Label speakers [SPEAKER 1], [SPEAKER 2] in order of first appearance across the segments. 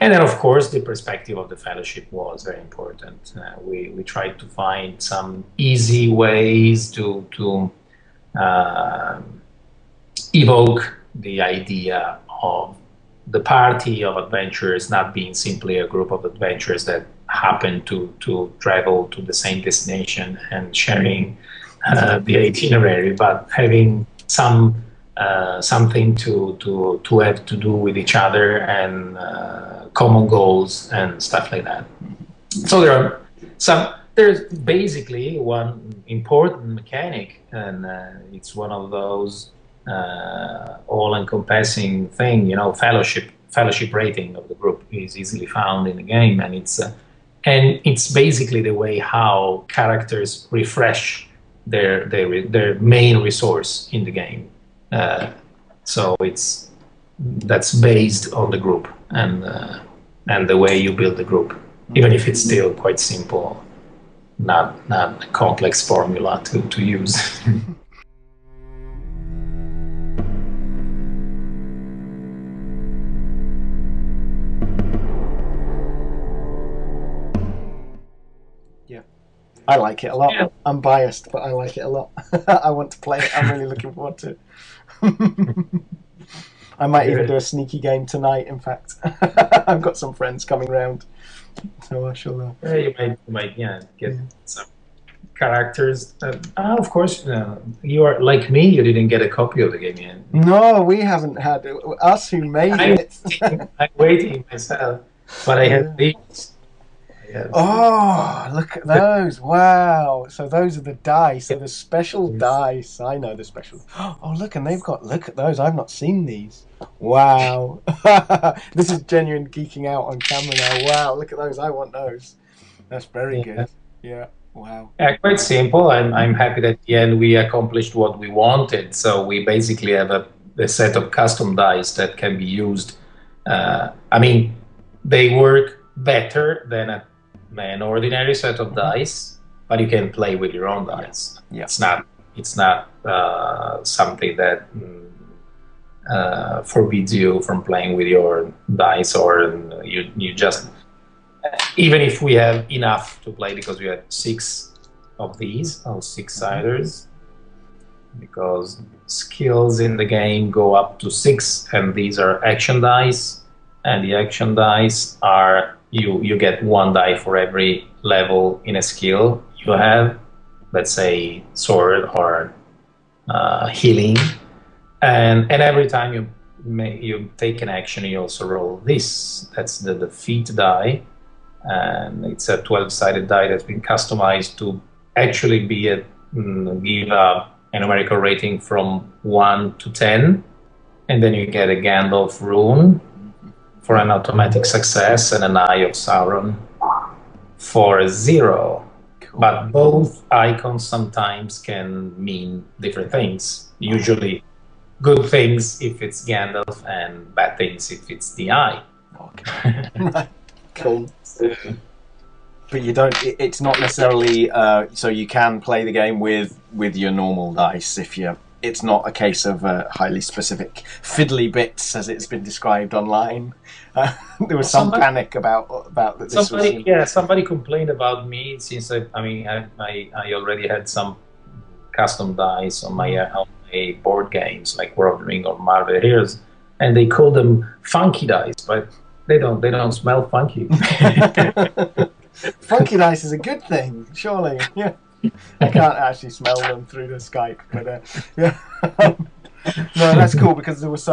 [SPEAKER 1] And then, of course, the perspective of the fellowship was very important. We tried to find some easy ways to evoke the idea of the party of adventurers not being simply a group of adventurers that happen to travel to the same destination and sharing the itinerary, but having something to have to do with each other and common goals and stuff like that. So there's basically one important mechanic, and it's one of those all-encompassing thing. Fellowship rating of the group is easily found in the game, and it's basically the way how characters refresh their main resource in the game. So that's based on the group and the way you build the group, even if it's still quite simple, not a complex formula to use.
[SPEAKER 2] I like it a lot.
[SPEAKER 1] Yeah.
[SPEAKER 2] I'm biased, but I like it a lot. I want to play it. I'm really looking forward to it. I might even do a sneaky game tonight, in fact. I've got some friends coming round, so I shall...
[SPEAKER 1] You might get some characters. Of course, you are like me, you didn't get a copy of the game yet.
[SPEAKER 2] No, we haven't had it. Us who made it.
[SPEAKER 1] I'm waiting myself, but I have these.
[SPEAKER 2] Oh, look at those. Wow. So those are the dice. So the special dice. I know the special. Oh, look, and look at those. I've not seen these. Wow. This is genuine geeking out on camera now. Wow, look at those. I want those. That's very good. Yeah. Wow.
[SPEAKER 1] Yeah, quite simple. I'm happy that at the end we accomplished what we wanted. So we basically have a set of custom dice that can be used. I mean, they work better than an ordinary set of dice, but you can play with your own dice.
[SPEAKER 2] Yeah.
[SPEAKER 1] It's not something that forbids you from playing with your dice, or you just, even if we have enough to play, because we have 6 of these, or 6-siders, because skills in the game go up to 6, and these are action dice, and the action dice are you get 1 die for every level in a skill you have, let's say sword or healing, and every time you take an action, you also roll this. That's the defeat die, and it's a 12-sided die that's been customized to actually give a numerical rating from 1 to 10, and then you get a Gandalf rune for an automatic success and an Eye of Sauron for a 0. Cool. But both icons sometimes can mean different things. Usually good things if it's Gandalf, and bad things if it's the Eye.
[SPEAKER 2] Okay. Cool. But you don't. It's not necessarily. So you can play the game with your normal dice if you. It's not a case of highly specific fiddly bits, as it's been described online. There was some panic about that. This
[SPEAKER 1] somebody complained about me, since I already had some custom dice on my board games like World of the Ring or Marvel Heroes, and they call them funky dice, but they don't smell funky.
[SPEAKER 2] Funky dice is a good thing, surely. Yeah. I can't actually smell them through the Skype, but yeah. No, that's cool, because there was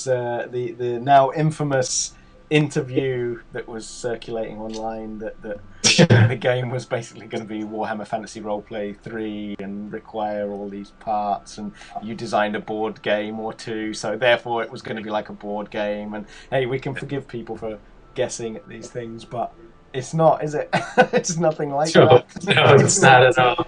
[SPEAKER 2] the now infamous interview that was circulating online that the game was basically going to be Warhammer Fantasy Roleplay 3 and require all these parts, and you designed a board game or 2, so therefore it was going to be like a board game, and hey, we can forgive people for guessing at these things, but it's not, is it? It's nothing like that.
[SPEAKER 1] No, it's not at all.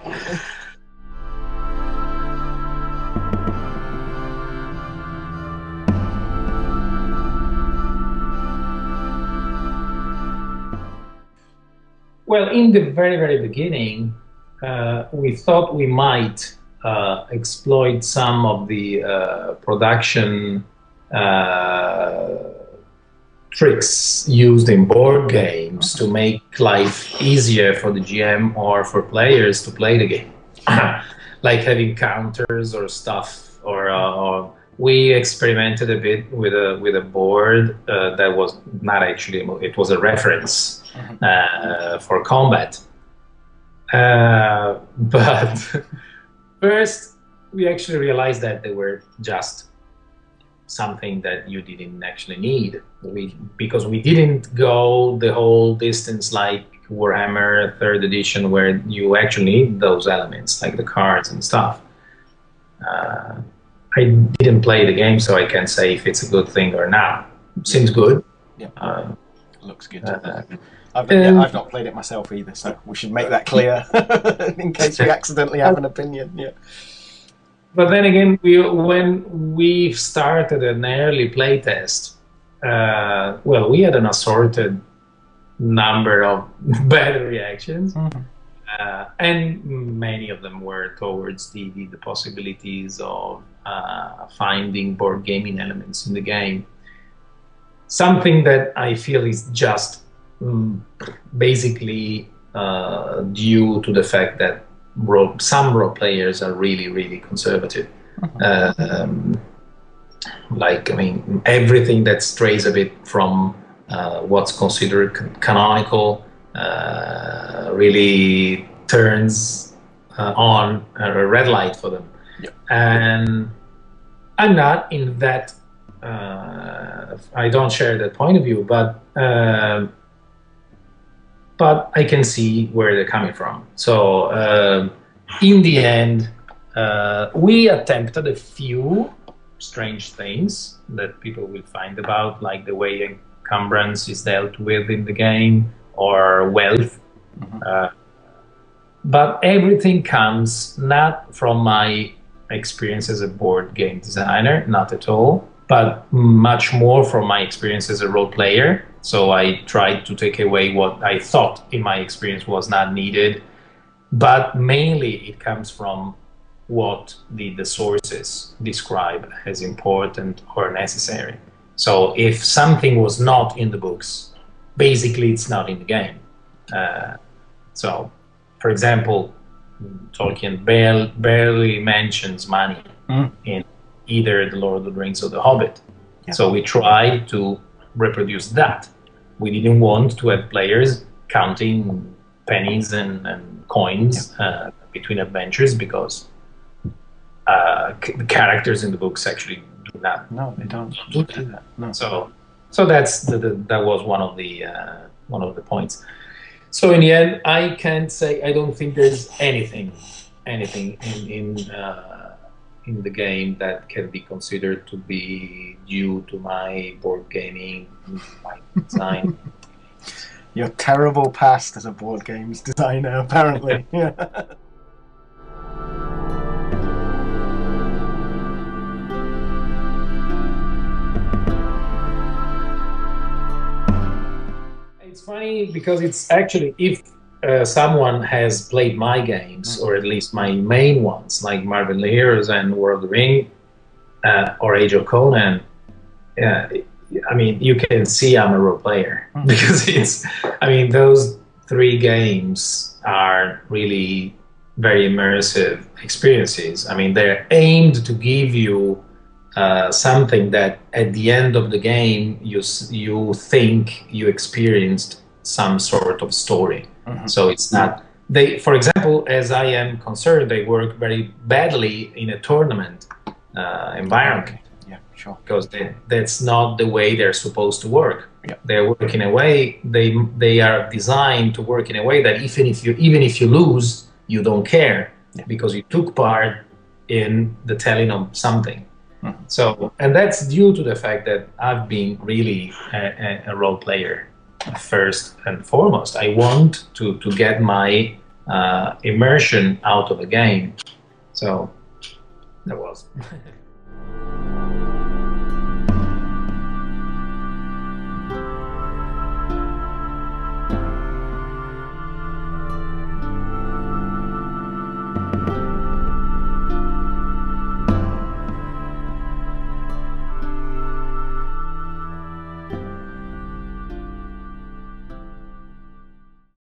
[SPEAKER 1] Well, in the very, very beginning, we thought we might exploit some of the production tricks used in board games to make life easier for the GM or for players to play the game, like having counters or stuff. Or we experimented a bit with a board that was not actually, it was a reference for combat. But first, we actually realized that they were just something that you didn't actually need. Because we didn't go the whole distance like Warhammer 3rd edition, where you actually need those elements, like the cards and stuff. I didn't play the game, so I can't say if it's a good thing or not. Seems good.
[SPEAKER 2] Yeah. Looks good. I've not played it myself either, so we should make that clear in case we accidentally have an opinion. Yeah.
[SPEAKER 1] But then again, when we started an early playtest, well, we had an assorted number of bad reactions, and many of them were towards the possibilities of finding board gaming elements in the game. Something that I feel is just basically due to the fact that some role players are really conservative. Like, I mean, everything that strays a bit from what's considered canonical really turns on a red light for them. And I'm not in that, I don't share that point of view, but I can see where they're coming from. So in the end, we attempted a few strange things that people will find about, like the way encumbrance is dealt with in the game, or wealth. But everything comes not from my experience as a board game designer, not at all, but much more from my experience as a role player. So I tried to take away what I thought in my experience was not needed, but mainly it comes from what the sources describe as important or necessary. So if something was not in the books, basically it's not in the game. So, for example, Tolkien barely mentions money in either The Lord of the Rings or The Hobbit. So we tried to reproduce that. We didn't want to have players counting pennies and coins between adventures, because the characters in the books actually do not.
[SPEAKER 2] No, they don't do that. No.
[SPEAKER 1] So that's that was one of the points. So in the end, I can't say, I don't think there's anything in the game that can be considered to be due to my board gaming, my design.
[SPEAKER 2] Your terrible past as a board games designer, apparently. Yeah.
[SPEAKER 1] It's funny because it's actually, if someone has played my games, or at least my main ones, like Marvel Heroes and War of the Ring, or Age of Conan, I mean, you can see I'm a role player, because I mean, those three games are really very immersive experiences. I mean, they're aimed to give you something that at the end of the game you think you experienced some sort of story. So it's not, for example, as I am concerned, they work very badly in a tournament environment.
[SPEAKER 2] Yeah, sure.
[SPEAKER 1] Because that's not the way they're supposed to work. They work in a way, they are designed to work in a way that even if you lose, you don't care, because you took part in the telling of something. So, and that's due to the fact that I've been really a role player first and foremost. I want to get my immersion out of a game. So that was.